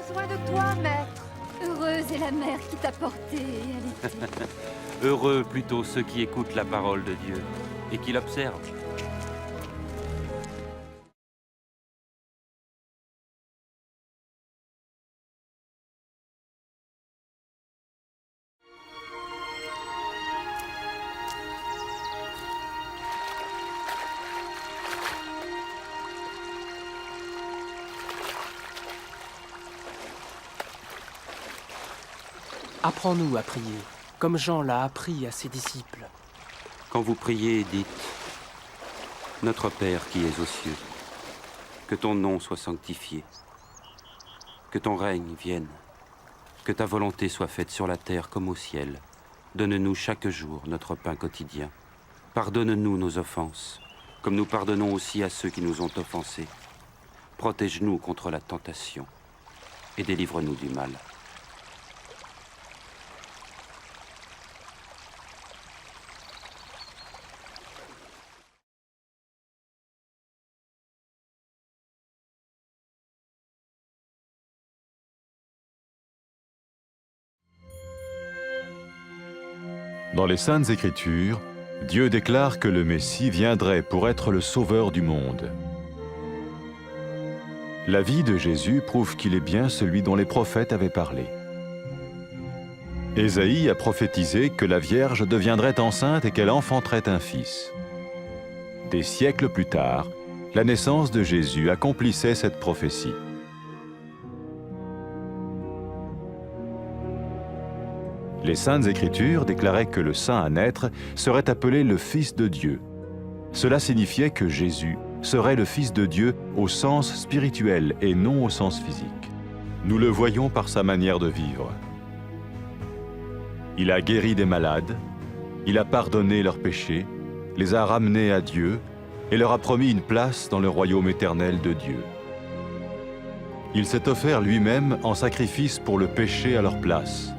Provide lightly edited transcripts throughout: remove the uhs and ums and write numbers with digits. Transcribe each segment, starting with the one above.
besoin de toi, maître. Heureuse est la mère qui t'a porté et allaitée. Heureux plutôt ceux qui écoutent la parole de Dieu et qui l'observent. Apprends-nous à prier, comme Jean l'a appris à ses disciples. Quand vous priez, dites « Notre Père qui es aux cieux, que ton nom soit sanctifié, que ton règne vienne, que ta volonté soit faite sur la terre comme au ciel. Donne-nous chaque jour notre pain quotidien. Pardonne-nous nos offenses, comme nous pardonnons aussi à ceux qui nous ont offensés. Protège-nous contre la tentation et délivre-nous du mal. » Dans les Saintes Écritures, Dieu déclare que le Messie viendrait pour être le sauveur du monde. La vie de Jésus prouve qu'il est bien celui dont les prophètes avaient parlé. Ésaïe a prophétisé que la Vierge deviendrait enceinte et qu'elle enfanterait un fils. Des siècles plus tard, la naissance de Jésus accomplissait cette prophétie. Les Saintes Écritures déclaraient que le saint à naître serait appelé le Fils de Dieu. Cela signifiait que Jésus serait le Fils de Dieu au sens spirituel et non au sens physique. Nous le voyons par sa manière de vivre. Il a guéri des malades, il a pardonné leurs péchés, les a ramenés à Dieu et leur a promis une place dans le royaume éternel de Dieu. Il s'est offert lui-même en sacrifice pour le péché à leur place.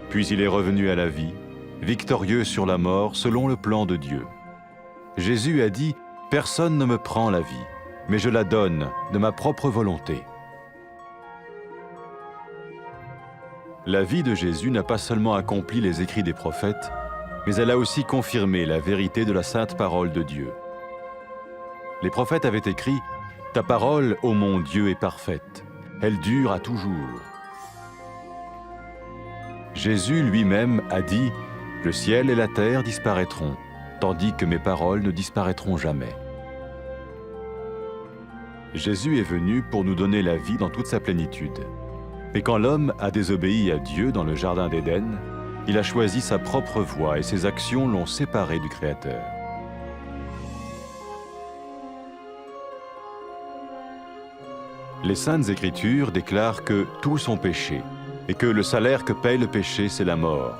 Puis il est revenu à la vie, victorieux sur la mort selon le plan de Dieu. Jésus a dit « Personne ne me prend la vie, mais je la donne de ma propre volonté. » La vie de Jésus n'a pas seulement accompli les écrits des prophètes, mais elle a aussi confirmé la vérité de la sainte parole de Dieu. Les prophètes avaient écrit « Ta parole, ô mon Dieu, est parfaite, elle dure à toujours. » Jésus lui-même a dit « Le ciel et la terre disparaîtront, tandis que mes paroles ne disparaîtront jamais. » Jésus est venu pour nous donner la vie dans toute sa plénitude. Et quand l'homme a désobéi à Dieu dans le jardin d'Éden, il a choisi sa propre voie et ses actions l'ont séparé du Créateur. Les Saintes Écritures déclarent que tous ont péché et que le salaire que paye le péché, c'est la mort.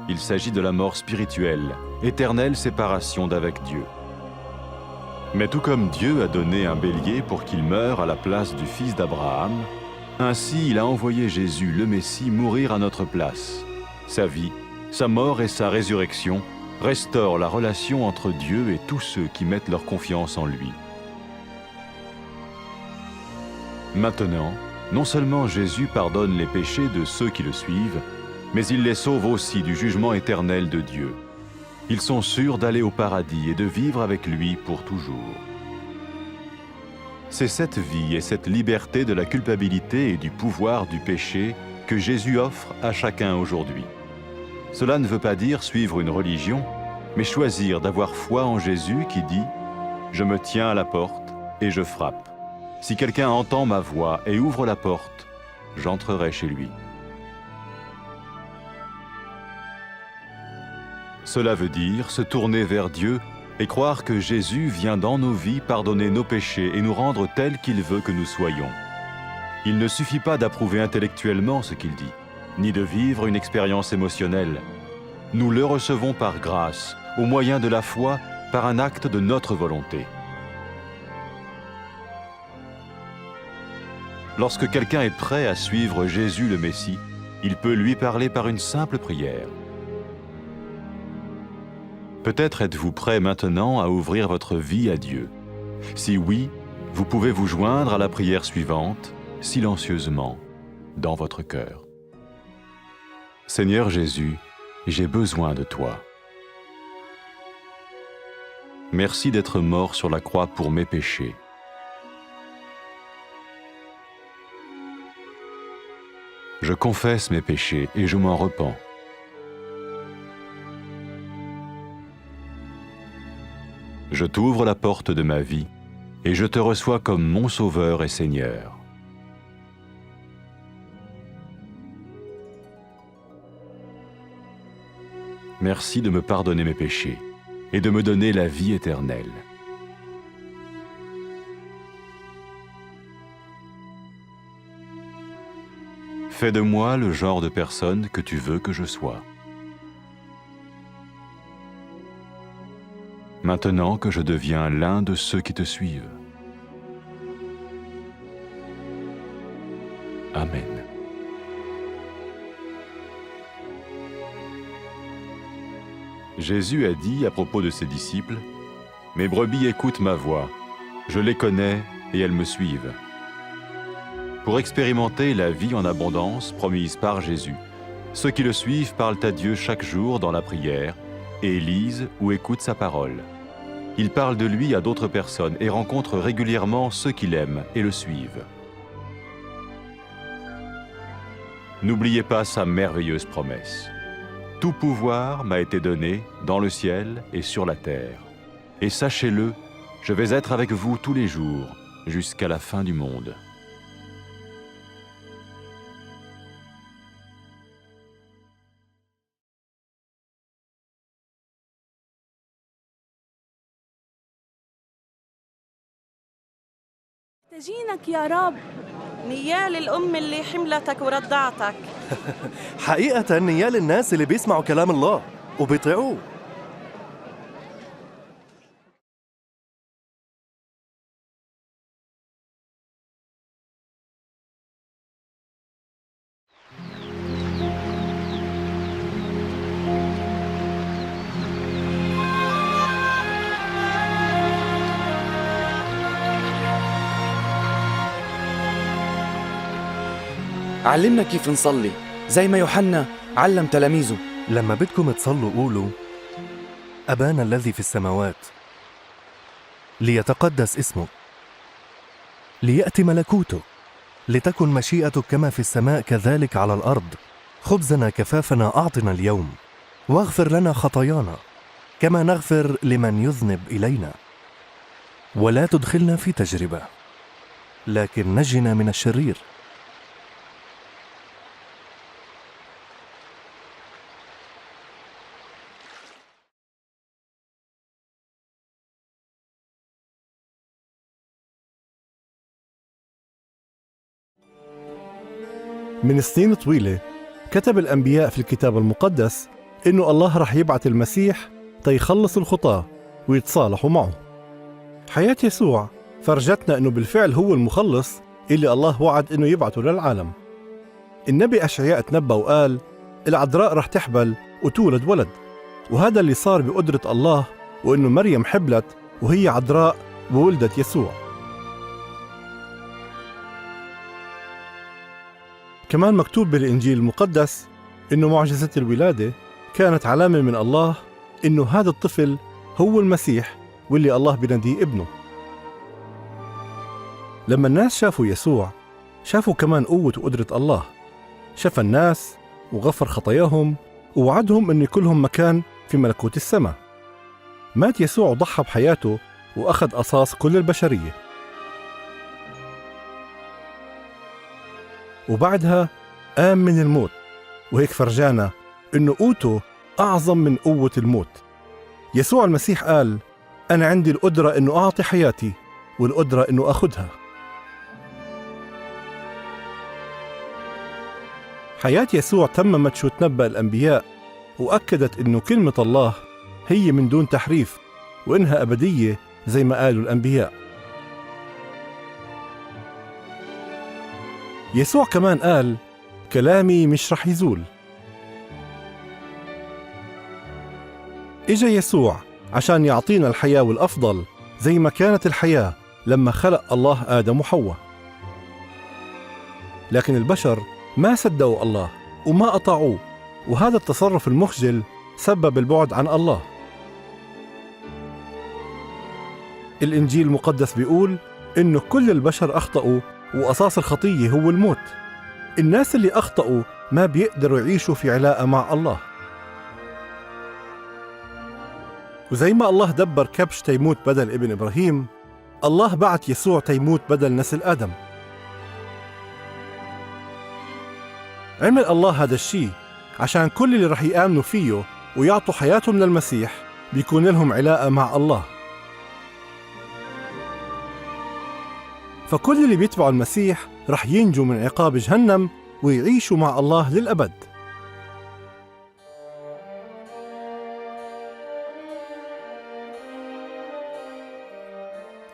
Il s'agit de la mort spirituelle, éternelle séparation d'avec Dieu. Mais tout comme Dieu a donné un bélier pour qu'il meure à la place du fils d'Abraham, ainsi il a envoyé Jésus, le Messie, mourir à notre place. Sa vie, sa mort et sa résurrection restaurent la relation entre Dieu et tous ceux qui mettent leur confiance en lui. Maintenant, non seulement Jésus pardonne les péchés de ceux qui le suivent, mais il les sauve aussi du jugement éternel de Dieu. Ils sont sûrs d'aller au paradis et de vivre avec lui pour toujours. C'est cette vie et cette liberté de la culpabilité et du pouvoir du péché que Jésus offre à chacun aujourd'hui. Cela ne veut pas dire suivre une religion, mais choisir d'avoir foi en Jésus qui dit « Je me tiens à la porte et je frappe. Si quelqu'un entend ma voix et ouvre la porte, j'entrerai chez lui. » Cela veut dire se tourner vers Dieu et croire que Jésus vient dans nos vies pardonner nos péchés et nous rendre tels qu'il veut que nous soyons. Il ne suffit pas d'approuver intellectuellement ce qu'il dit, ni de vivre une expérience émotionnelle. Nous le recevons par grâce, au moyen de la foi, par un acte de notre volonté. Lorsque quelqu'un est prêt à suivre Jésus le Messie, il peut lui parler par une simple prière. Peut-être êtes-vous prêt maintenant à ouvrir votre vie à Dieu. Si oui, vous pouvez vous joindre à la prière suivante, silencieusement. dans votre cœur. Seigneur Jésus, j'ai besoin de toi. Merci d'être mort sur la croix pour mes péchés. Je confesse mes péchés et je m'en repens. Je t'ouvre la porte de ma vie et je te reçois comme mon Sauveur et Seigneur. Merci de me pardonner mes péchés et de me donner la vie éternelle. Fais de moi le genre de personne que tu veux que je sois. Maintenant que je deviens l'un de ceux qui te suivent. Amen. Jésus a dit à propos de ses disciples, « Mes brebis écoutent ma voix, je les connais et elles me suivent. » Pour expérimenter la vie en abondance promise par Jésus, ceux qui le suivent parlent à Dieu chaque jour dans la prière et lisent ou écoutent sa parole. Ils parlent de lui à d'autres personnes et rencontrent régulièrement ceux qui l'aiment et le suivent. N'oubliez pas sa merveilleuse promesse. Tout pouvoir m'a été donné dans le ciel et sur la terre. Et sachez-le, je vais être avec vous tous les jours, jusqu'à la fin du monde. محتاجينك يا رب. نيال الأم اللي حملتك ورضعتك. حقيقة نيال الناس اللي بيسمعوا كلام الله وبيطيعوه. علمنا كيف نصلي زي ما يوحنا علم تلاميذه. لما بدكم تصلوا قولوا أبانا الذي في السماوات ليتقدس اسمك ليأتي ملكوتك لتكن مشيئتك كما في السماء كذلك على الأرض. خبزنا كفافنا أعطنا اليوم واغفر لنا خطايانا كما نغفر لمن يذنب إلينا ولا تدخلنا في تجربة لكن نجنا من الشرير. من سنين طويلة كتب الأنبياء في الكتاب المقدس إنه الله رح يبعث المسيح تيخلص الخطاة ويتصالحوا معه. حياة يسوع فرجتنا إنه بالفعل هو المخلص اللي الله وعد إنه يبعثه للعالم. النبي أشعياء تنبأ وقال العذراء رح تحبل وتولد ولد، وهذا اللي صار بقدرة الله، وإنه مريم حبلت وهي عذراء وولدت يسوع. كمان مكتوب بالإنجيل المقدس إنه معجزة الولادة كانت علامة من الله إنه هذا الطفل هو المسيح واللي الله بيناديه ابنه. لما الناس شافوا يسوع شافوا كمان قوة وقدرة الله، شاف الناس وغفر خطاياهم ووعدهم إنه يكلهم مكان في ملكوت السماء. مات يسوع وضحى بحياته وأخذ قصاص كل البشرية، وبعدها قام من الموت، وهيك فرجانا إنه قوته أعظم من قوة الموت. يسوع المسيح قال أنا عندي القدرة إنه أعطي حياتي والقدرة إنه أخذها. حياة يسوع تممت شو تنبأ الأنبياء، وأكدت إنه كلمة الله هي من دون تحريف وإنها أبدية زي ما قالوا الأنبياء. يسوع كمان قال كلامي مش رح يزول. إجا يسوع عشان يعطينا الحياة والأفضل زي ما كانت الحياة لما خلق الله آدم وحواء. لكن البشر ما صدقوا الله وما أطاعوه، وهذا التصرف المخجل سبب البعد عن الله. الإنجيل المقدس بيقول إنه كل البشر أخطأوا وأساس الخطية هو الموت. الناس اللي أخطأوا ما بيقدروا يعيشوا في علاقة مع الله. وزي ما الله دبر كبش تيموت بدل ابن إبراهيم، الله بعت يسوع تيموت بدل نسل آدم. عمل الله هذا الشيء عشان كل اللي رح يآمنوا فيه ويعطوا حياتهم للمسيح بيكون لهم علاقة مع الله. فكل اللي بيتبعوا المسيح رح ينجوا من عقاب جهنم ويعيشوا مع الله للأبد.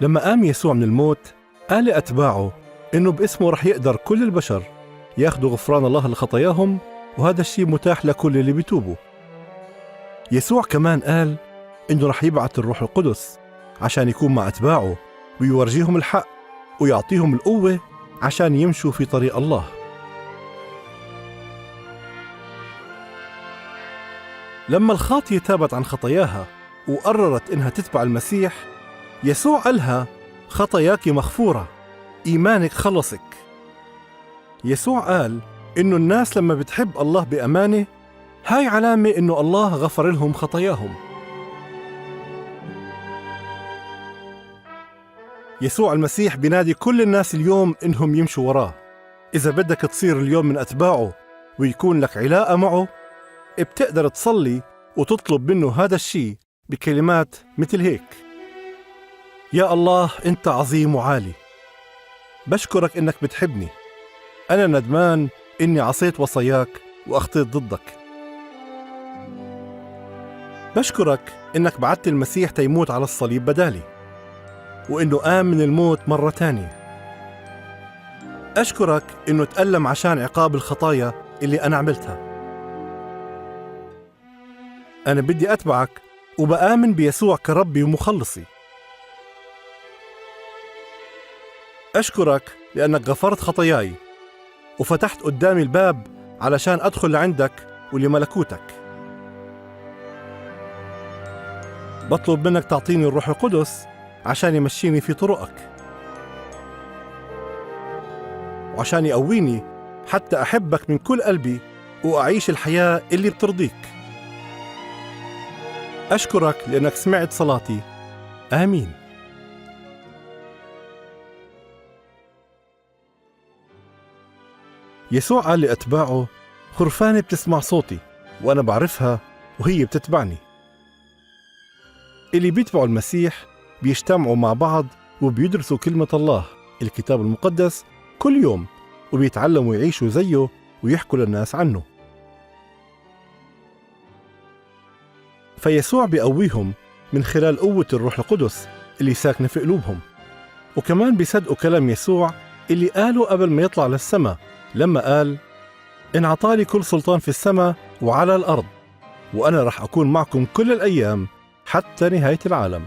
لما قام يسوع من الموت قال لأتباعه إنه باسمه رح يقدر كل البشر ياخدوا غفران الله لخطاياهم، وهذا الشيء متاح لكل اللي بيتوبوا. يسوع كمان قال إنه رح يبعث الروح القدس عشان يكون مع أتباعه ويورجيهم الحق ويعطيهم القوة عشان يمشوا في طريق الله. لما الخاطية تابت عن خطاياها وقررت إنها تتبع المسيح، يسوع قالها خطاياك مغفورة، إيمانك خلصك. يسوع قال إنه الناس لما بتحب الله بأمانة هاي علامة إنه الله غفر لهم خطاياهم. يسوع المسيح بينادي كل الناس اليوم إنهم يمشوا وراه. إذا بدك تصير اليوم من أتباعه ويكون لك علاقة معه، بتقدر تصلي وتطلب منه هذا الشيء بكلمات مثل هيك: يا الله أنت عظيم وعالي، بشكرك إنك بتحبني، أنا ندمان إني عصيت وصاياك وأخطيت ضدك. بشكرك إنك بعت المسيح تيموت على الصليب بدالي، وإنه قام من الموت مرة تانية. أشكرك إنه تألم عشان عقاب الخطايا اللي أنا عملتها. أنا بدي أتبعك وبآمن بيسوع كربي ومخلصي. أشكرك لأنك غفرت خطاياي وفتحت قدامي الباب علشان أدخل لعندك ولملكوتك. بطلب منك تعطيني الروح القدس عشان يمشيني في طرقك، وعشان يقويني حتى أحبك من كل قلبي وأعيش الحياة اللي بترضيك. أشكرك لأنك سمعت صلاتي. آمين. يسوع قال لأتباعه: خرفانة بتسمع صوتي وأنا بعرفها وهي بتتبعني. اللي بيتبعوا المسيح بيجتمعوا مع بعض وبيدرسوا كلمة الله الكتاب المقدس كل يوم، وبيتعلموا يعيشوا زيه ويحكوا للناس عنه. فيسوع بيقويهم من خلال قوة الروح القدس اللي ساكنة في قلوبهم، وكمان بيصدقوا كلام يسوع اللي قاله قبل ما يطلع للسماء لما قال: إن عطالي كل سلطان في السماء وعلى الأرض، وأنا رح أكون معكم كل الأيام حتى نهاية العالم.